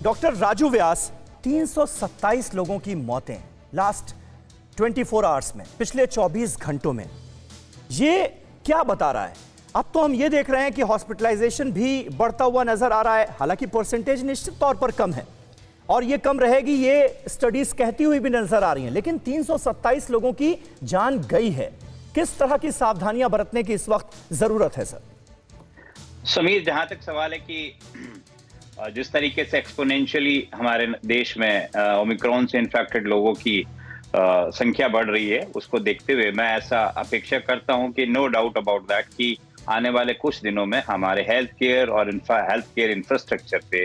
Doctor Raju व्यास, 327 लोगों की मौतें लास्ट 24 आवर्स में, पिछले 24 घंटों में। ये क्या बता रहा है? अब तो हम ये देख रहे हैं कि हॉस्पिटलाइजेशन भी बढ़ता हुआ नजर आ रहा है, हालांकि परसेंटेज निश्चित तौर पर कम है और ये कम रहेगी, ये स्टडीज कहती हुई भी नजर आ रही हैं, लेकिन 327 लोगों की जान गई है। किस तरह की सावधानियां बरतने की इस वक्त जरूरत है सर? समीर, जहां तक सवाल है कि जिस तरीके से एक्सपोनेंशियली हमारे देश में ओमिक्रॉन से इन्फेक्टेड लोगों की संख्या बढ़ रही है, उसको देखते हुए मैं ऐसा अपेक्षा करता हूं कि नो डाउट अबाउट दैट कि आने वाले कुछ दिनों में हमारे हेल्थ केयर और हेल्थ केयर इंफ्रास्ट्रक्चर पे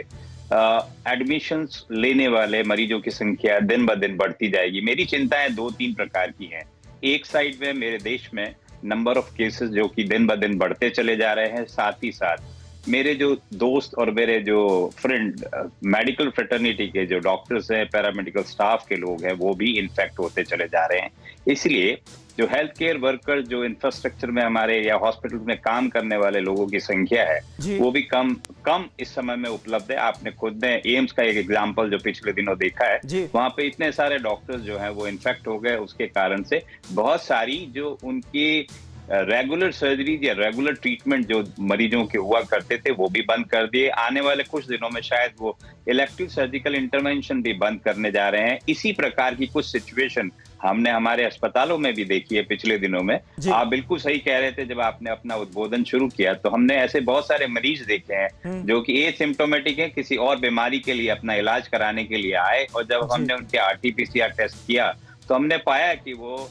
एडमिशंस लेने वाले मरीजों की संख्या दिन ब दिन बढ़ती जाएगी। मेरी चिंताएं दो तीन प्रकार की हैं। एक साइड में मेरे देश में नंबर ऑफ केसेस जो कि दिन ब दिन बढ़ते चले जा रहे हैं, साथ ही साथ मेरे जो दोस्त और मेरे जो फ्रेंड मेडिकल फ्रेटर्निटी के जो डॉक्टर्स हैं, पैरामेडिकल स्टाफ के लोग हैं, वो भी इन्फेक्ट होते चले जा रहे हैं। इसलिए जो हेल्थ केयर वर्कर, जो इंफ्रास्ट्रक्चर में हमारे या हॉस्पिटल में काम करने वाले लोगों की संख्या है, वो भी कम इस समय में उपलब्ध है। आपने खुद ने एम्स का एक एग्जांपल जो पिछले दिनों देखा है, वहां पे इतने सारे डॉक्टर्स जो हैं वो इन्फेक्ट हो गए। उसके कारण से बहुत सारी जो उनकी रेगुलर सर्जरी या रेगुलर ट्रीटमेंट जो मरीजों के हुआ करते थे, वो भी बंद कर दिए। आने वाले कुछ दिनों में शायद वो इलेक्टिव सर्जिकल इंटरवेंशन भी बंद करने जा रहे हैं। इसी प्रकार की कुछ सिचुएशन हमने हमारे अस्पतालों में भी देखी है पिछले दिनों में। आप बिल्कुल सही कह रहे थे, जब आपने अपना उद्बोधन शुरू किया तो हमने ऐसे बहुत सारे मरीज देखे हैं जो कि एसिम्प्टोमेटिक है, किसी और बीमारी के लिए अपना इलाज कराने के लिए आए, और जब हमने उनके आरटीपीसीआर टेस्ट किया तो हमने पाया कि वो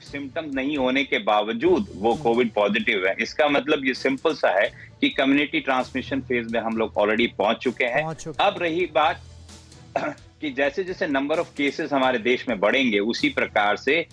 सिम्टम्स नहीं होने के बावजूद वो कोविड पॉजिटिव है। इसका मतलब ये सिंपल सा है कि कम्युनिटी ट्रांसमिशन फेज में हम लोग ऑलरेडी पहुंच चुके हैं। अब रही बात कि जैसे जैसे नंबर ऑफ केसेस हमारे देश में बढ़ेंगे, उसी प्रकार से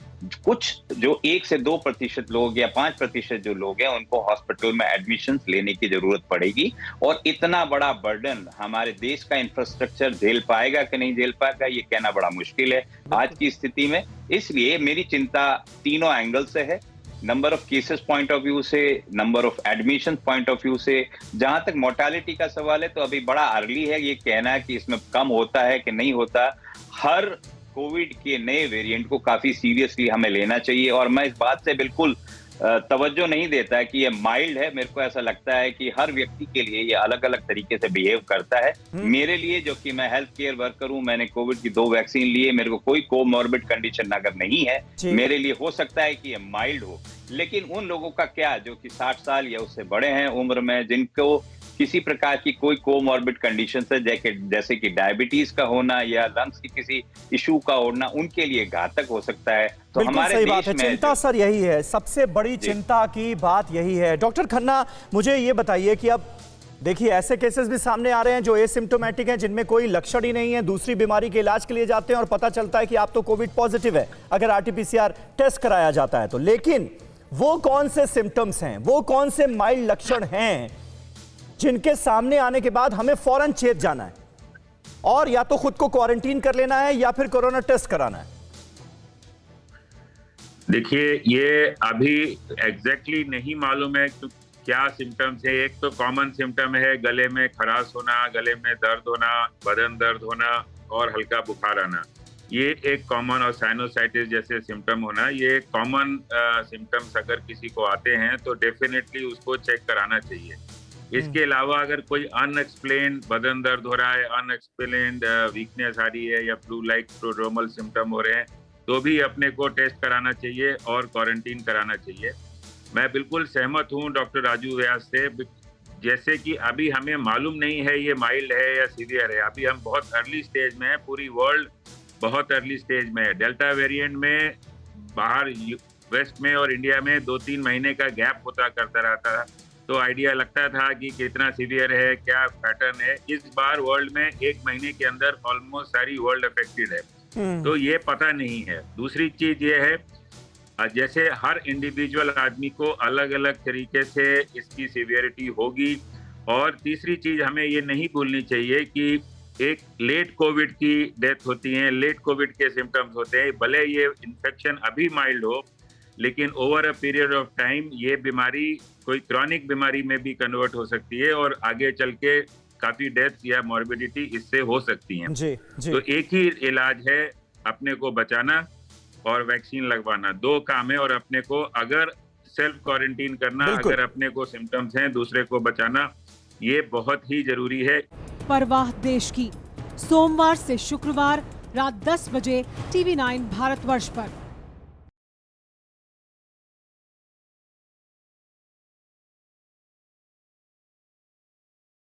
कुछ जो 1 से 2% लोग या 5% जो लोग हैं, उनको हॉस्पिटल में एडमिशन लेने की जरूरत पड़ेगी। और इतना बड़ा बर्डन हमारे देश का इंफ्रास्ट्रक्चर झेल पाएगा कि नहीं झेल पाएगा, ये कहना बड़ा मुश्किल है आज की स्थिति में। इसलिए मेरी चिंता तीनों एंगल से है, number of cases point of view से, number of admission point of view से। जहां तक मोर्टालिटी का सवाल है तो अभी बड़ा अर्ली है ये कहना कि इसमें कम होता है कि नहीं होता। हर कोविड के नए वेरिएंट को काफी सीरियसली हमें लेना चाहिए, और मैं इस बात से बिल्कुल तवज्जो नहीं देता है कि ये माइल्ड है। मेरे को ऐसा लगता है कि हर व्यक्ति के लिए ये अलग अलग तरीके से बिहेव करता है। मेरे लिए, जो कि मैं हेल्थ केयर वर्कर हूं, मैंने कोविड की 2 वैक्सीन लिए, मेरे को कोई कोमॉर्बिड कंडीशन अगर नहीं है, मेरे लिए हो सकता है कि ये माइल्ड हो। लेकिन उन लोगों का क्या जो कि 60 साल या उससे बड़े हैं उम्र में, जिनको किसी प्रकार की कोई कोमॉर्बिड कंडीशन है, जैसे कि डायबिटीज का होना या लंग्स की किसी इशू का होना, उनके लिए घातक हो सकता है। तो हमारे सही देश बात है। में चिंता सर यही है, सबसे बड़ी चिंता की बात यही है। डॉक्टर खन्ना, मुझे ये बताइए कि अब देखिए ऐसे केसेस भी सामने आ रहे हैं जो एसिम्प्टोमेटिक हैं, जिनमें कोई लक्षण ही नहीं है, दूसरी बीमारी के इलाज के लिए जाते हैं और पता चलता है कि आप तो कोविड पॉजिटिव है अगर आरटीपीसीआर टेस्ट कराया जाता है तो। लेकिन वो कौन से सिम्टम्स हैं, वो कौन से माइल्ड लक्षण हैं जिनके सामने आने के बाद हमें फौरन चेत जाना है और या तो खुद को क्वारंटीन कर लेना है या फिर कोरोना टेस्ट कराना है? देखिए, ये अभी एग्जैक्टली नहीं मालूम है तो क्या सिम्टम्स है। एक तो कॉमन सिम्टम है गले में खराश होना, गले में दर्द होना, बदन दर्द होना और हल्का बुखार आना। ये एक कॉमन, और साइनोसाइटिस जैसे सिम्टम होना, ये कॉमन सिम्टम्स अगर किसी को आते हैं तो डेफिनेटली उसको चेक कराना चाहिए। इसके अलावा अगर कोई अनएक्सप्लेन्ड बदन दर्द हो रहा है, अनएक्सप्लेन्ड वीकनेस आ रही है या फ्लू लाइक प्रोड्रोमल सिम्टम हो रहे हैं, तो भी अपने को टेस्ट कराना चाहिए और क्वारंटीन कराना चाहिए। मैं बिल्कुल सहमत हूं डॉक्टर राजू व्यास से। जैसे कि अभी हमें मालूम नहीं है ये माइल्ड है या सीवियर है, अभी हम बहुत अर्ली स्टेज में है, पूरी वर्ल्ड बहुत अर्ली स्टेज में है। डेल्टा वेरिएंट में बाहर वेस्ट में और इंडिया में 2-3 महीने का गैप होता करता रहता था, तो आइडिया लगता था कि कितना सीवियर है, क्या पैटर्न है। इस बार वर्ल्ड में 1 महीने के अंदर ऑलमोस्ट सारी वर्ल्ड अफेक्टेड है, तो ये पता नहीं है। दूसरी चीज ये है, जैसे हर इंडिविजुअल आदमी को अलग अलग तरीके से इसकी सीवियरिटी होगी। और तीसरी चीज हमें ये नहीं भूलनी चाहिए कि एक लेट कोविड की डेथ होती है, लेट कोविड के सिम्टम्स होते हैं। भले ये इन्फेक्शन अभी माइल्ड हो, लेकिन over a period of time ये बीमारी कोई क्रॉनिक बीमारी में भी कन्वर्ट हो सकती है और आगे चल के काफी डेथ्स या मॉर्बिडिटी इससे हो सकती हैं। जी जी तो एक ही इलाज है, अपने को बचाना और वैक्सीन लगवाना, दो काम है। और अपने को अगर सेल्फ क्वारंटीन करना, बिल्कुल। अगर अपने को सिम्टम्स हैं, दूसरे को बचाना, ये बहुत ही जरूरी है। परवाह देश की, सोमवार से शुक्रवार रात 10 बजे TV9 भारतवर्ष पर।